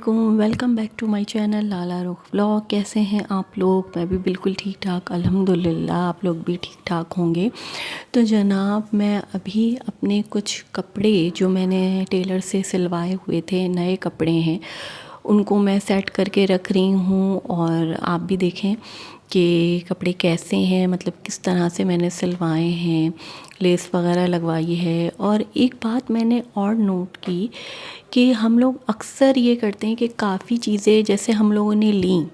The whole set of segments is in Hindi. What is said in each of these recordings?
वालेकुम, welcome back to my channel Lala Rukh vlog. कैसे हैं आप लोग? मैं भी बिल्कुल ठीक ठाक अल्हम्दुलिल्लाह। आप लोग भी ठीक ठाक होंगे। तो जनाब, मैं अभी अपने कुछ कपड़े जो मैंने टेलर से सिलवाए हुए थे, नए कपड़े हैं, उनको मैं सेट करके रख रही हूँ। और आप भी देखें कि कपड़े कैसे हैं, मतलब किस तरह से मैंने सिलवाए हैं, लेस वगैरह लगवाई है। और एक बात मैंने और नोट की कि हम लोग अक्सर ये करते हैं कि काफ़ी चीज़ें जैसे हम लोगों ने लीं,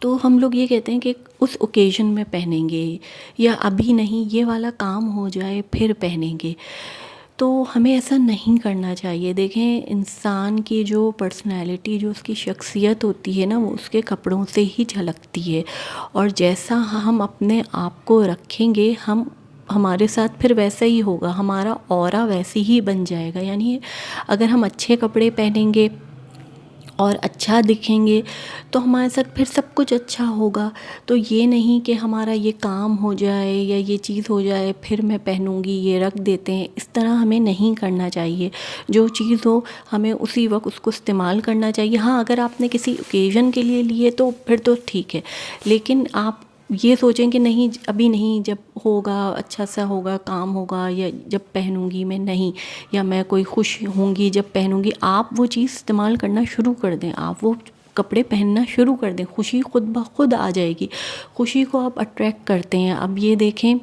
तो हम लोग ये कहते हैं कि उस ओकेज़न में पहनेंगे या अभी नहीं, ये वाला काम हो जाए फिर पहनेंगे। तो हमें ऐसा नहीं करना चाहिए। देखें, इंसान की जो पर्सनैलिटी, जो उसकी शख्सियत होती है ना, वो उसके कपड़ों से ही झलकती है। और जैसा हम अपने आप को रखेंगे, हमारे साथ फिर वैसा ही होगा, हमारा ऑरा वैसे ही बन जाएगा। यानी अगर हम अच्छे कपड़े पहनेंगे और अच्छा दिखेंगे तो हमारे साथ फिर सब कुछ अच्छा होगा। तो ये नहीं कि हमारा ये काम हो जाए या ये चीज़ हो जाए फिर मैं पहनूंगी, ये रख देते हैं। इस तरह हमें नहीं करना चाहिए। जो चीज़ हो हमें उसी वक्त उसको इस्तेमाल करना चाहिए। हाँ, अगर आपने किसी ओकेज़न के लिए लिए तो फिर तो ठीक है, लेकिन आप ये सोचें कि नहीं, अभी नहीं, जब होगा अच्छा सा होगा, काम होगा, या जब पहनूंगी मैं, नहीं, या मैं कोई खुश होंगी जब पहनूंगी, आप वो चीज़ इस्तेमाल करना शुरू कर दें। आप वो कपड़े पहनना शुरू कर दें, खुशी खुद ब खुद आ जाएगी। खुशी को आप अट्रैक्ट करते हैं। अब ये देखें,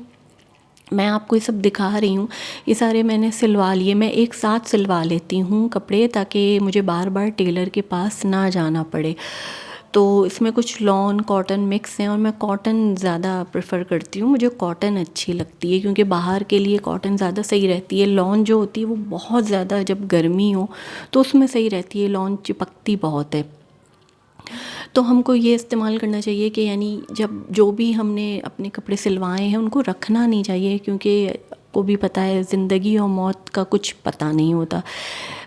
मैं आपको ये सब दिखा रही हूँ, ये सारे मैंने सिलवा लिए। मैं एक साथ सिलवा लेती हूँ कपड़े ताकि मुझे बार बार टेलर के पास ना जाना पड़े। तो इसमें कुछ लॉन कॉटन मिक्स हैं और मैं कॉटन ज़्यादा प्रेफर करती हूँ। मुझे कॉटन अच्छी लगती है क्योंकि बाहर के लिए कॉटन ज़्यादा सही रहती है। लॉन जो होती है वो बहुत ज़्यादा, जब गर्मी हो तो उसमें सही रहती है, लॉन चिपकती बहुत है। तो हमको ये इस्तेमाल करना चाहिए कि यानी जब जो भी हमने अपने कपड़े सिलवाए हैं उनको रखना नहीं चाहिए, क्योंकि आपको भी पता है ज़िंदगी और मौत का कुछ पता नहीं होता,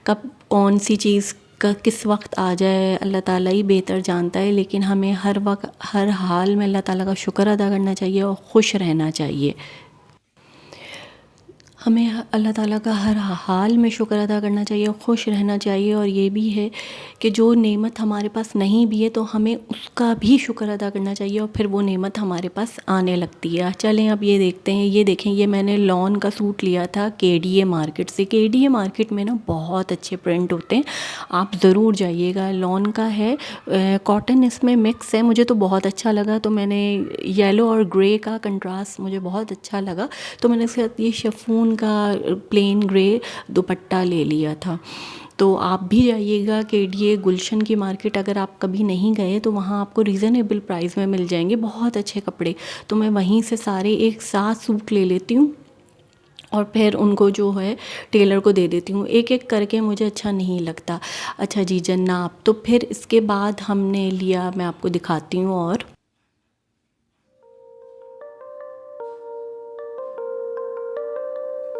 कब कौन सी चीज़ का किस वक्त आ जाए, अल्लाह ताला ही बेहतर जानता है। लेकिन हमें हर वक्त हर हाल में अल्लाह ताला का शुक्र अदा करना चाहिए और खुश रहना चाहिए। हमें अल्लाह ताला का हर हाल में शुक्र अदा करना चाहिए और ख़ुश रहना चाहिए। और ये भी है कि जो नेमत हमारे पास नहीं भी है तो हमें उसका भी शुक्र अदा करना चाहिए और फिर वो नेमत हमारे पास आने लगती है। चलें अब ये देखते हैं। ये देखें, ये मैंने लॉन का सूट लिया था KDA मार्केट से। KDA मार्केट में ना बहुत अच्छे प्रिंट होते हैं, आप ज़रूर जाइएगा। लॉन का है, कॉटन इसमें मिक्स है। मुझे तो बहुत अच्छा लगा, तो मैंने येलो और ग्रे का कंट्रास्ट मुझे बहुत अच्छा लगा, तो मैंने इसके साथ ये शिफॉन का प्लेन ग्रे दुपट्टा ले लिया था। तो आप भी जाइएगा KDA गुलशन की मार्केट, अगर आप कभी नहीं गए तो वहाँ आपको रीज़नेबल प्राइस में मिल जाएंगे बहुत अच्छे कपड़े। तो मैं वहीं से सारे एक साथ सूट ले लेती हूँ और फिर उनको जो है टेलर को दे देती हूँ। एक एक करके मुझे अच्छा नहीं लगता। अच्छा जी जनाब, तो फिर इसके बाद हमने लिया, मैं आपको दिखाती हूँ। और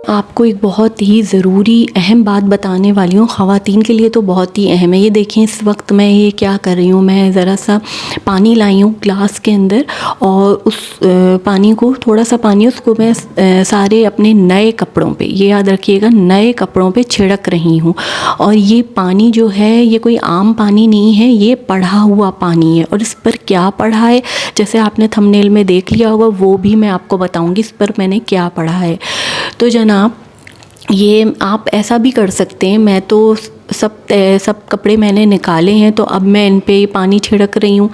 आपको एक बहुत ही ज़रूरी अहम बात बताने वाली हूँ, ख़वातीन के लिए तो बहुत ही अहम है। ये देखें, इस वक्त मैं ये क्या कर रही हूँ, मैं ज़रा सा पानी लाई हूँ ग्लास के अंदर और उस पानी को, थोड़ा सा पानी, उसको मैं सारे अपने नए कपड़ों पे, ये याद रखिएगा, नए कपड़ों पे छिड़क रही हूँ। और ये पानी जो है ये कोई आम पानी नहीं है, ये पढ़ा हुआ पानी है। और इस पर क्या पढ़ा है, जैसे आपने थंबनेल में देख लिया होगा, वो भी मैं आपको बताऊँगी इस पर मैंने क्या पढ़ा है। तो जनाब, ये आप ऐसा भी कर सकते हैं। मैं तो सब कपड़े मैंने निकाले हैं, तो अब मैं इन पे पानी छिड़क रही हूँ।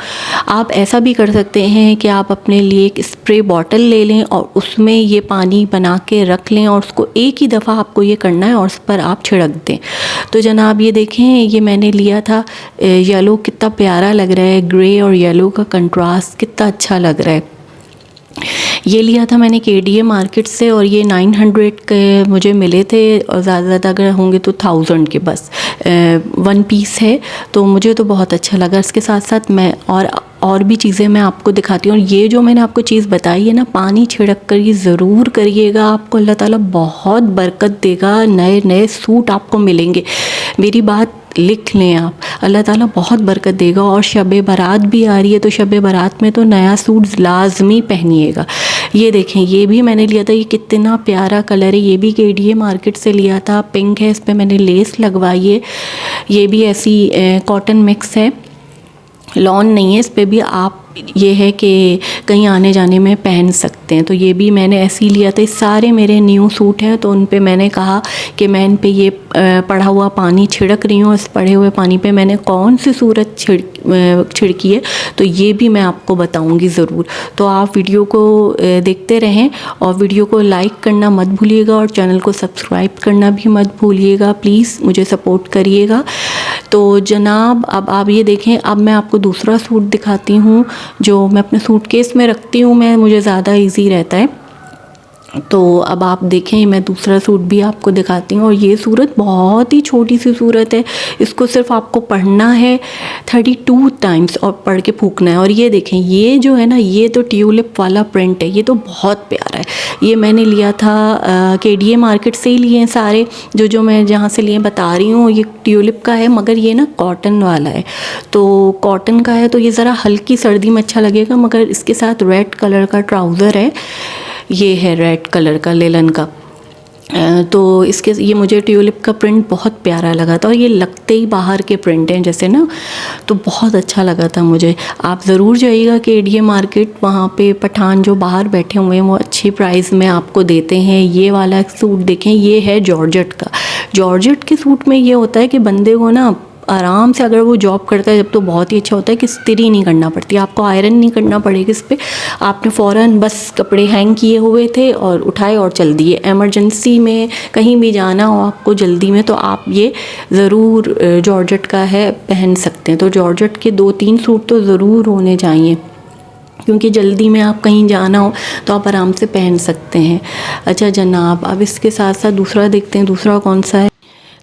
आप ऐसा भी कर सकते हैं कि आप अपने लिए एक स्प्रे बॉटल ले लें और उसमें ये पानी बना के रख लें और उसको एक ही दफ़ा आपको ये करना है और उस पर आप छिड़क दें। तो जनाब ये देखें, ये मैंने लिया था येलो, कितना प्यारा लग रहा है, ग्रे और येलो का कंट्रास्ट कितना अच्छा लग रहा है। ये लिया था मैंने KDA मार्केट से और ये 900 के मुझे मिले थे, और ज़्यादा अगर होंगे तो 1000 के बस। 1 पीस है, तो मुझे तो बहुत अच्छा लगा। इसके साथ साथ मैं और भी चीज़ें मैं आपको दिखाती हूँ। और ये जो मैंने आपको चीज़ बताई है ना, पानी छिड़क कर ये ज़रूर करिएगा, आपको अल्लाह ताला बहुत बरकत देगा, नए नए सूट आपको मिलेंगे। मेरी बात लिख लें आप, अल्लाह ताला बहुत बरकत देगा। और शब बारात भी आ रही है, तो शब बारात में तो नया सूट लाजमी पहनिएगा। ये देखें, ये भी मैंने लिया था, ये कितना प्यारा कलर है, ये भी केडीए मार्केट से लिया था, पिंक है, इस पर मैंने लेस लगवाई है। ये भी ऐसी कॉटन मिक्स है, लॉन नहीं है, इस पे भी आप ये है कि कहीं आने जाने में पहन सकते हैं। तो ये भी मैंने ऐसे ही लिया था। ये सारे मेरे न्यू सूट हैं, तो उन पे मैंने कहा कि मैं इन पे ये पड़ा हुआ पानी छिड़क रही हूँ। इस पड़े हुए पानी पे मैंने कौन सी सूरत छिड़की है, तो ये भी मैं आपको बताऊँगी ज़रूर। तो आप वीडियो को देखते रहें और वीडियो को लाइक करना मत भूलिएगा और चैनल को सब्सक्राइब करना भी मत भूलिएगा। प्लीज़ मुझे सपोर्ट करिएगा। तो जनाब, अब आप ये देखें, अब मैं आपको दूसरा सूट दिखाती हूँ जो मैं अपने सूटकेस में रखती हूँ, मुझे ज़्यादा इजी रहता है। तो अब आप देखें, मैं दूसरा सूट भी आपको दिखाती हूँ। और ये सूरत बहुत ही छोटी सी सूरत है, इसको सिर्फ आपको पढ़ना है 32 टाइम्स और पढ़ के फूकना है। और ये देखें, ये जो है ना, ये तो ट्यूलिप वाला प्रिंट है, ये तो बहुत प्यारा है। ये मैंने लिया था केडीए मार्केट से ही लिए हैं सारे, जो मैं जहाँ से लिए बता रही हूँ। ये ट्यूलिप का है, मगर ये ना कॉटन वाला है। तो कॉटन का है तो ये ज़रा हल्की सर्दी में अच्छा लगेगा, मगर इसके साथ रेड कलर का ट्राउज़र है, ये है रेड कलर का लेलन का। तो इसके ये मुझे ट्यूलिप का प्रिंट बहुत प्यारा लगा था, और ये लगते ही बाहर के प्रिंट हैं जैसे ना, तो बहुत अच्छा लगा था मुझे। आप ज़रूर जाइएगा केडीए मार्केट, वहाँ पे पठान जो बाहर बैठे हुए हैं वो अच्छी प्राइस में आपको देते हैं। ये वाला सूट देखें, ये है जॉर्जेट का। जॉर्जेट के सूट में ये होता है कि बंदे को ना आराम से, अगर वो जॉब करता है जब, तो बहुत ही अच्छा होता है कि इस्त्री नहीं करना पड़ती, आपको आयरन नहीं करना पड़ेगा इस पर। आपने फ़ौरन बस कपड़े हैंग किए हुए थे और उठाए और चल दिए। एमरजेंसी में कहीं भी जाना हो आपको जल्दी में, तो आप ये ज़रूर जॉर्जेट का है पहन सकते हैं। तो जॉर्जेट के 2-3 सूट तो ज़रूर होने चाहिए, क्योंकि जल्दी में आप कहीं जाना हो तो आप आराम से पहन सकते हैं। अच्छा जनाब, अब इसके साथ साथ दूसरा देखते हैं, दूसरा कौन सा है।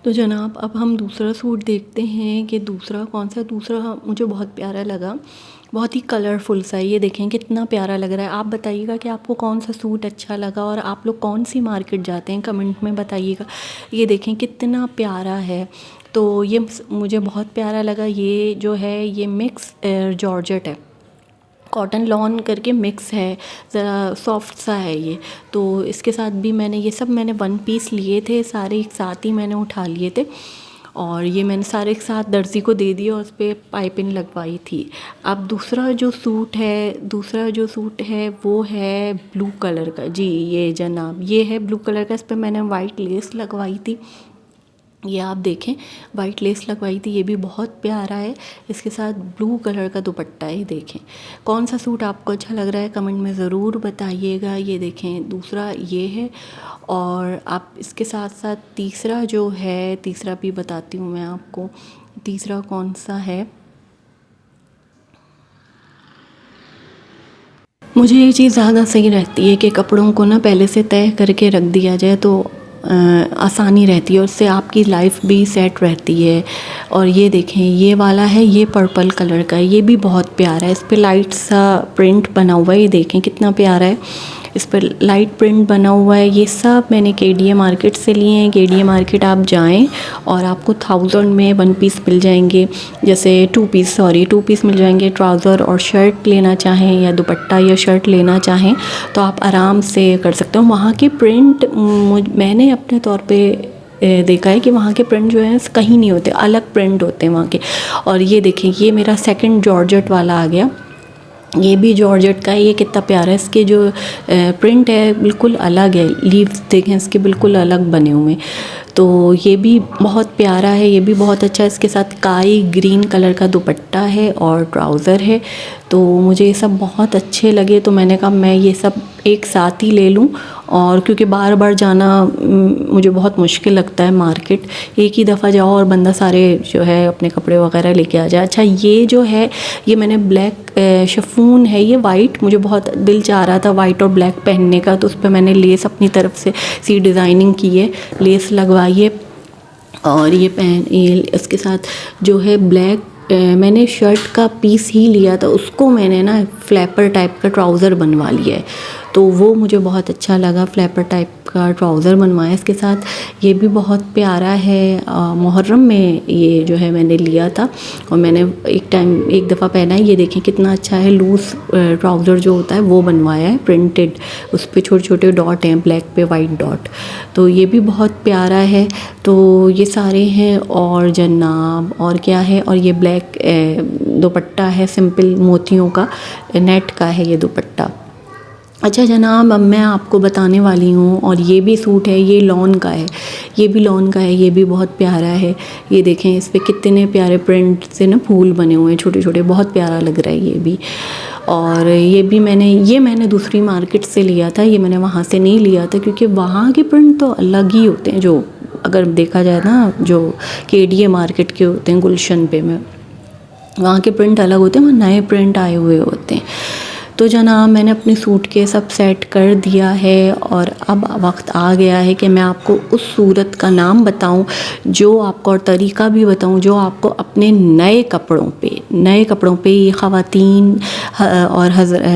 तो जनाब, अब हम दूसरा सूट देखते हैं कि दूसरा कौन सा। दूसरा मुझे बहुत प्यारा लगा, बहुत ही कलरफुल सा। ये देखें कितना प्यारा लग रहा है। आप बताइएगा कि आपको कौन सा सूट अच्छा लगा और आप लोग कौन सी मार्केट जाते हैं, कमेंट में बताइएगा। ये देखें कितना प्यारा है, तो ये मुझे बहुत प्यारा लगा। ये जो है, ये मिक्स जॉर्जेट है, कॉटन लॉन करके मिक्स है, ज़रा सॉफ्ट सा है ये। तो इसके साथ भी मैंने ये सब मैंने 1 पीस लिए थे, सारे एक साथ ही मैंने उठा लिए थे, और ये मैंने सारे एक साथ दर्जी को दे दिया और उस पर पाइपिंग लगवाई थी। अब दूसरा जो सूट है वो है ब्लू कलर का। जी ये जनाब, ये है ब्लू कलर का, इस पर मैंने वाइट लेस लगवाई थी। ये आप देखें, वाइट लेस लगवाई थी, ये भी बहुत प्यारा है। इसके साथ ब्लू कलर का दुपट्टा है। देखें कौन सा सूट आपको अच्छा लग रहा है, कमेंट में ज़रूर बताइएगा। ये देखें दूसरा ये है, और आप इसके साथ साथ तीसरा जो है, तीसरा भी बताती हूँ मैं आपको। तीसरा कौन सा है, मुझे ये चीज़ ज़्यादा सही रहती है कि कपड़ों को ना पहले से तय करके रख दिया जाए, तो आसानी रहती है, और उससे आपकी लाइफ भी सेट रहती है। और ये देखें, ये वाला है, ये पर्पल कलर का है, ये भी बहुत प्यारा है। इस पर लाइट सा प्रिंट बना हुआ है, ये देखें कितना प्यारा है, इस पर लाइट प्रिंट बना हुआ है। ये सब मैंने केडीए मार्केट से लिए हैं। केडीए मार्केट आप जाएं और आपको 1000 में 1 पीस मिल जाएंगे, जैसे 2 पीस मिल जाएंगे। ट्राउज़र और शर्ट लेना चाहें या दुपट्टा या शर्ट लेना चाहें तो आप आराम से कर सकते हो। वहाँ के प्रिंट मैंने अपने तौर पे देखा है कि वहाँ के प्रिंट जो हैं कहीं नहीं होते, अलग प्रिंट होते हैं वहाँ के। और ये देखें, ये मेरा सेकंड जॉर्जेट वाला आ गया, ये भी जॉर्जेट का है। ये कितना प्यारा है, इसके जो प्रिंट है बिल्कुल अलग है, लीव्स देखें इसके बिल्कुल अलग बने हुए हैं। तो ये भी बहुत प्यारा है, ये भी बहुत अच्छा है। इसके साथ काई ग्रीन कलर का दुपट्टा है और ट्राउज़र है। तो मुझे ये सब बहुत अच्छे लगे, तो मैंने कहा मैं ये सब एक साथ ही ले लूँ, और क्योंकि बार बार जाना मुझे बहुत मुश्किल लगता है मार्केट, एक ही दफ़ा जाओ और बंदा सारे जो है अपने कपड़े वगैरह लेके आ जाए। अच्छा ये जो है, ये मैंने ब्लैक शिफॉन है, ये वाइट, मुझे बहुत दिल चाह रहा था वाइट और ब्लैक पहनने का, तो उस पर मैंने लेस अपनी तरफ से सी डिज़ाइनिंग की है, लेस लगवाई है। और ये इसके साथ जो है ब्लैक, मैंने शर्ट का पीस ही लिया था, उसको मैंने ना फ्लैपर टाइप का ट्राउज़र बनवा लिया है। तो वो मुझे बहुत अच्छा लगा। फ्लैपर टाइप का ट्राउज़र बनवाया इसके साथ, ये भी बहुत प्यारा है। मुहर्रम में ये जो है मैंने लिया था और मैंने एक दफ़ा पहना है। ये देखें कितना अच्छा है, लूज़ ट्राउज़र जो होता है वो बनवाया है, प्रिंटेड, उस पर छोटे छोटे डॉट हैं, ब्लैक पे वाइट डॉट, तो ये भी बहुत प्यारा है। तो ये सारे हैं। और जनाब और क्या है, और ये ब्लैक दुपट्टा है, सिंपल मोतियों का नेट का है ये दुपट्टा। अच्छा जनाब, अब मैं आपको बताने वाली हूँ, और ये भी सूट है, ये लॉन का है, ये भी लॉन का है, ये भी बहुत प्यारा है। ये देखें इस पे कितने प्यारे प्रिंट से ना फूल बने हुए हैं छोटे छोटे, बहुत प्यारा लग रहा है ये भी। और ये भी मैंने दूसरी मार्केट से लिया था, ये मैंने वहाँ से नहीं लिया था क्योंकि वहाँ के प्रिंट तो अलग ही होते हैं, जो अगर देखा जाए ना जो KDA मार्केट के होते हैं गुलशन पे में, वहाँ के प्रिंट अलग होते हैं, वहाँ नए प्रिंट आए हुए होते हैं। तो जनाब मैंने अपने सूट के सब सेट कर दिया है और अब वक्त आ गया है कि मैं आपको उस सूरत का नाम बताऊं जो आपको, और तरीका भी बताऊं जो आपको अपने नए कपड़ों पे ये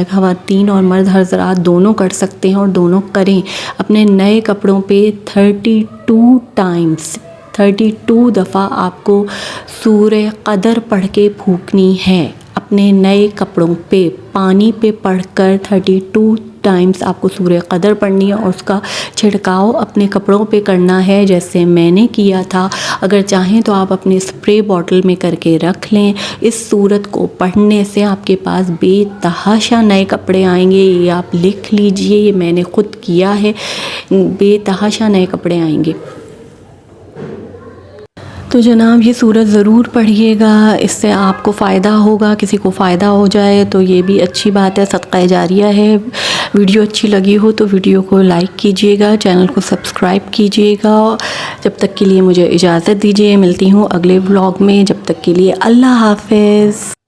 ख़वातीन और मर्द हज़रात दोनों कर सकते हैं और दोनों करें। अपने नए कपड़ों पे 32 दफ़ा आपको सूरह क़दर पढ़ के फूंकनी है। अपने नए कपड़ों पे पानी पे पढ़कर 32 टाइम्स आपको सूरह क़दर पढ़नी है और उसका छिड़काव अपने कपड़ों पे करना है जैसे मैंने किया था। अगर चाहें तो आप अपने स्प्रे बॉटल में करके रख लें। इस सूरत को पढ़ने से आपके पास बेतहाशा नए कपड़े आएंगे, ये आप लिख लीजिए, ये मैंने ख़ुद किया है, बेतहाशा नए कपड़े आएंगे। तो जनाब ये सूरत ज़रूर पढ़िएगा, इससे आपको फ़ायदा होगा, किसी को फ़ायदा हो जाए तो ये भी अच्छी बात है, सदका जारिया है। वीडियो अच्छी लगी हो तो वीडियो को लाइक कीजिएगा, चैनल को सब्सक्राइब कीजिएगा। जब तक के लिए मुझे इजाज़त दीजिए, मिलती हूँ अगले व्लॉग में, जब तक के लिए अल्लाह हाफ़िज़।